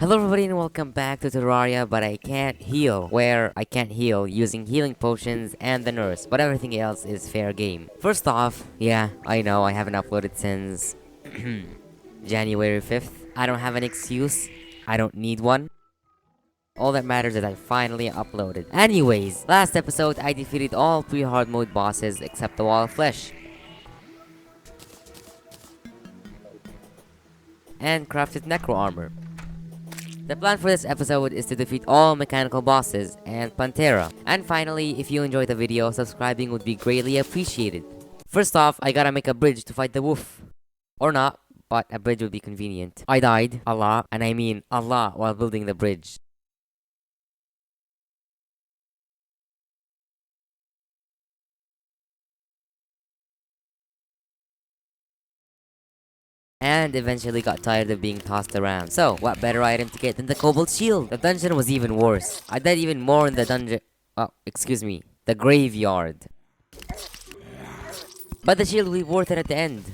Hello everybody and welcome back to Terraria, but I can't heal. Where I can't heal using healing potions and the nurse, but everything else is fair game. First off, yeah, I know I haven't uploaded since January 5th. I don't have an excuse. I don't need one. All that matters is I finally uploaded. Anyways, last episode I defeated all 3 hard mode bosses except the Wall of Flesh. And crafted necro armor. The plan for this episode is to defeat all mechanical bosses and Pantera. And finally, if you enjoyed the video, subscribing would be greatly appreciated. First off, I gotta make a bridge to fight the wolf. Or not, but a bridge would be convenient. I died a lot, and I mean a lot, while building the bridge. And eventually got tired of being tossed around. So, what better item to get than the Cobalt Shield? The dungeon was even worse. I died even more in the dungeon. Oh, excuse me. The graveyard. But the shield will be worth it at the end,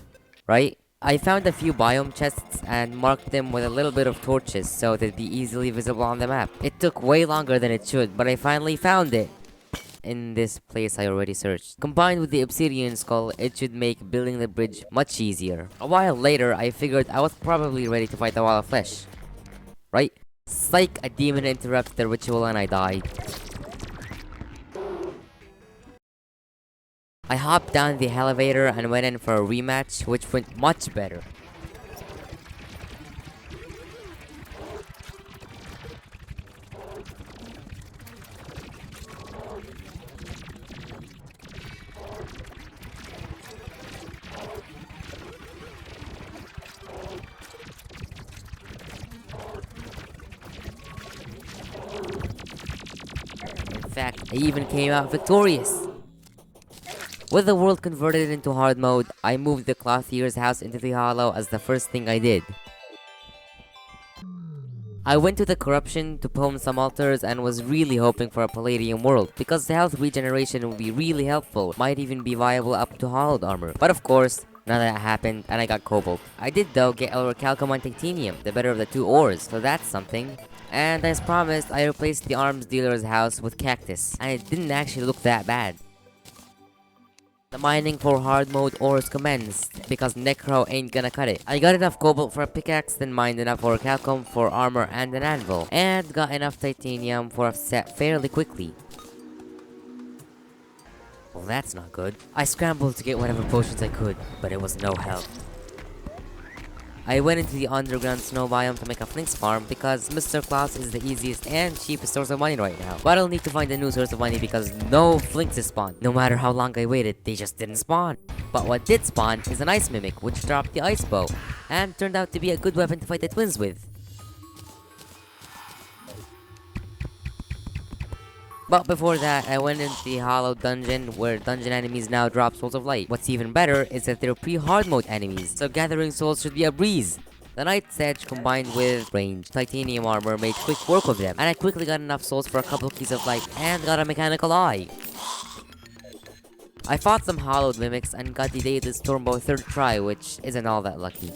right? I found a few biome chests and marked them with a little bit of torches so they'd be easily visible on the map. It took way longer than it should, but I finally found it. In this place I already searched. Combined with the obsidian skull, it should make building the bridge much easier. A while later, I figured I was probably ready to fight the Wall of Flesh. Right? Psych, a demon interrupted the ritual and I died. I hopped down the elevator and went in for a rematch, which went much better. In fact, I even came out victorious. With the world converted into hard mode, I moved the Clothier's house into the hollow as the first thing I did. I went to the corruption to poem some altars and was really hoping for a Palladium world, because the health regeneration would be really helpful, might even be viable up to hollowed armor. But of course, none of that happened and I got Cobalt. I did though get Calcum and Titanium, the better of the 2 ores, so that's something. And as promised, I replaced the arms dealer's house with cactus, and it didn't actually look that bad. The mining for hard mode ores commenced, because Necro ain't gonna cut it. I got enough cobalt for a pickaxe, then mined enough for calcum for armor and an anvil, and got enough titanium for a set fairly quickly. Well, that's not good. I scrambled to get whatever potions I could, but it was no help. I went into the underground snow biome to make a flinks farm because Mr. Klaus is the easiest and cheapest source of money right now. But I'll need to find a new source of money because no flinks spawned. No matter how long I waited, they just didn't spawn. But what did spawn is an ice mimic, which dropped the ice bow, and turned out to be a good weapon to fight the twins with. But before that, I went into the hollow dungeon, where dungeon enemies now drop souls of light. What's even better is that they're pre-hard mode enemies, so gathering souls should be a breeze. The Knight's Edge combined with range titanium armor made quick work of them, and I quickly got enough souls for a couple keys of light and got a mechanical eye. I fought some hollowed mimics and got the Daedalus Stormbow 3rd try, which isn't all that lucky.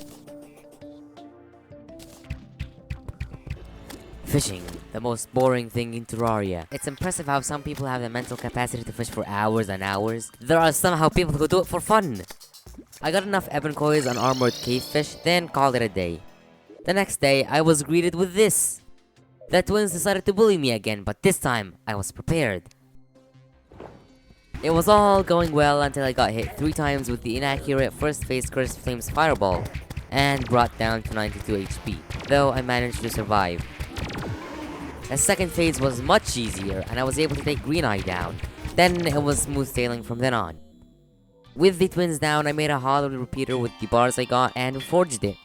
Fishing, the most boring thing in Terraria. It's impressive how some people have the mental capacity to fish for hours and hours. There are somehow people who do it for fun. I got enough ebon coins on armored cave fish, then called it a day. The next day, I was greeted with this. The twins decided to bully me again, but this time, I was prepared. It was all going well until I got hit 3 times with the inaccurate first phase Cursed Flames fireball, and brought down to 92 HP, though I managed to survive. The second phase was much easier, and I was able to take Green Eye down. Then it was smooth sailing from then on. With the twins down, I made a hollow repeater with the bars I got and forged it.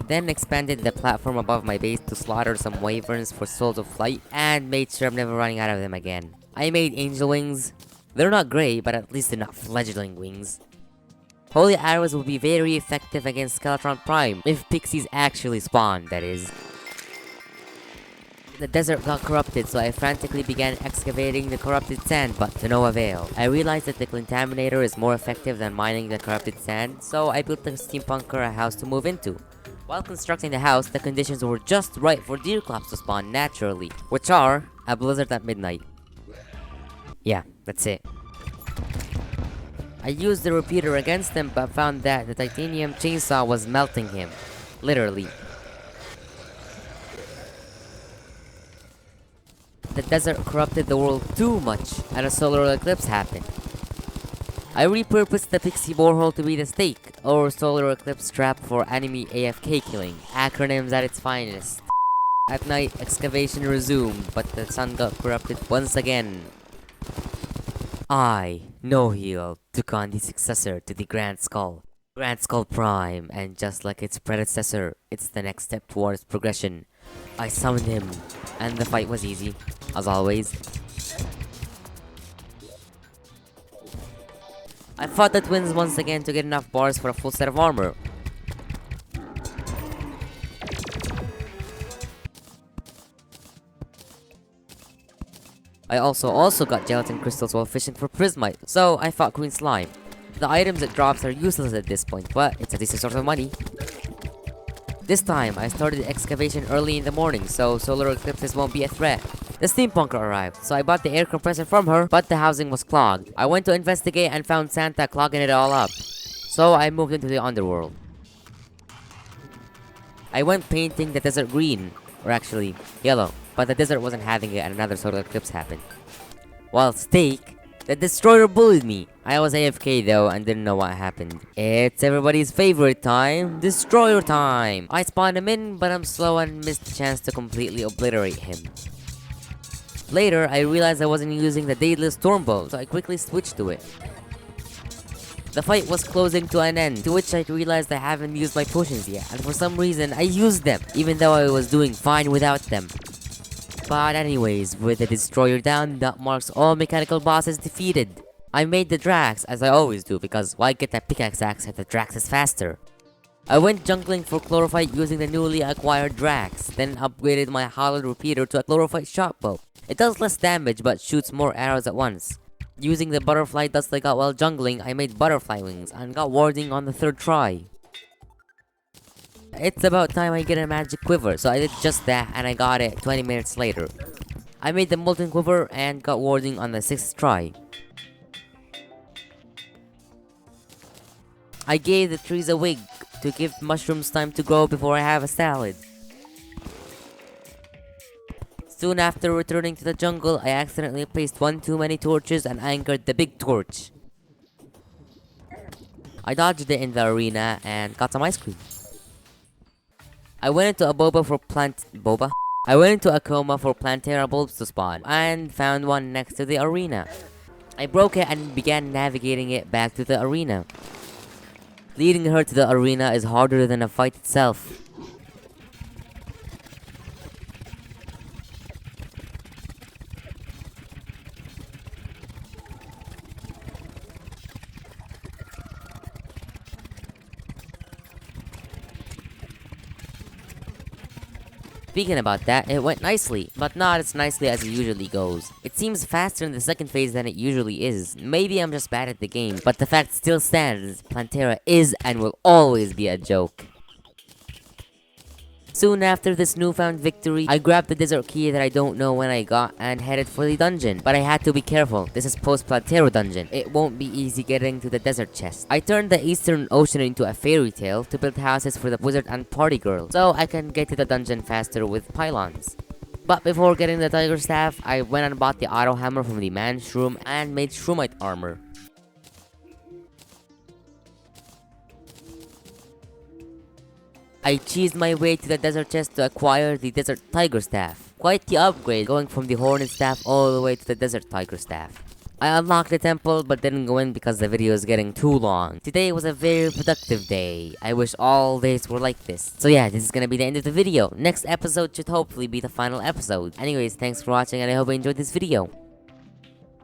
Then expanded the platform above my base to slaughter some wyverns for souls of flight, and made sure I'm never running out of them again. I made angel wings. They're not grey, but at least they're not fledgling wings. Holy arrows will be very effective against Skeletron Prime, if pixies actually spawn, that is. The desert got corrupted, so I frantically began excavating the corrupted sand, but to no avail. I realized that the contaminator is more effective than mining the corrupted sand, so I built the steampunker a house to move into. While constructing the house, the conditions were just right for deer claps to spawn naturally, which are a blizzard at midnight. Yeah, that's it. I used the repeater against him, but found that the titanium chainsaw was melting him. Literally. The desert corrupted the world too much, and a solar eclipse happened. I repurposed the pixie borehole to be the stake, or solar eclipse trap for enemy AFK killing. Acronyms at its finest. At night, excavation resumed, but the sun got corrupted once again. I, No Heal, took on the successor to the Grand Skull. Grand Skull Prime, and just like its predecessor, it's the next step towards progression. I summoned him, and the fight was easy, as always. I fought the twins once again to get enough bars for a full set of armor. I also got gelatin crystals while fishing for prismite, so I fought Queen Slime. The items it drops are useless at this point, but it's a decent source of money. This time, I started excavation early in the morning, so solar eclipses won't be a threat. The steampunker arrived, so I bought the air compressor from her, but the housing was clogged. I went to investigate and found Santa clogging it all up, so I moved into the underworld. I went painting the desert green, or actually, yellow, but the desert wasn't having it and another solar eclipse happened. While Steak, the destroyer bullied me. I was AFK though and didn't know what happened. It's everybody's favorite time, destroyer time! I spawned him in, but I'm slow and missed the chance to completely obliterate him. Later, I realized I wasn't using the Daedalus Stormbow, so I quickly switched to it. The fight was closing to an end, to which I realized I haven't used my potions yet, and for some reason I used them, even though I was doing fine without them. But anyways, with the destroyer down, that marks all mechanical bosses defeated. I made the Drax, as I always do, because why get a pickaxe axe if the Drax is faster? I went jungling for chlorophyte using the newly acquired Drax, then upgraded my hollowed repeater to a chlorophyte shotbow. It does less damage but shoots more arrows at once. Using the butterfly dust I got while jungling, I made butterfly wings and got warding on the third try. It's about time I get a magic quiver, so I did just that and I got it 20 minutes later. I made the molten quiver and got warding on the 6th try. I gave the trees a wig to give mushrooms time to grow before I have a salad. Soon after returning to the jungle, I accidentally placed one too many torches and anchored the big torch. I dodged it in the arena and got some ice cream. I went into a boba for boba? I went into a coma for Plantera bulbs to spawn and found one next to the arena. I broke it and began navigating it back to the arena. Leading her to the arena is harder than a fight itself. Speaking about that, it went nicely, but not as nicely as it usually goes. It seems faster in the second phase than it usually is. Maybe I'm just bad at the game, but the fact still stands, Plantera is and will always be a joke. Soon after this newfound victory, I grabbed the desert key that I don't know when I got and headed for the dungeon. But I had to be careful, this is post-Plantera dungeon. It won't be easy getting to the desert chest. I turned the Eastern Ocean into a fairy tale to build houses for the wizard and party girl, so I can get to the dungeon faster with pylons. But before getting the tiger staff, I went and bought the auto hammer from the man shroom and made Shroomite armor. I cheesed my way to the desert chest to acquire the desert tiger staff. Quite the upgrade, going from the hornet staff all the way to the desert tiger staff. I unlocked the temple but didn't go in because the video is getting too long. Today was a very productive day. I wish all days were like this. So yeah, this is gonna be the end of the video. Next episode should hopefully be the final episode. Anyways, thanks for watching and I hope you enjoyed this video.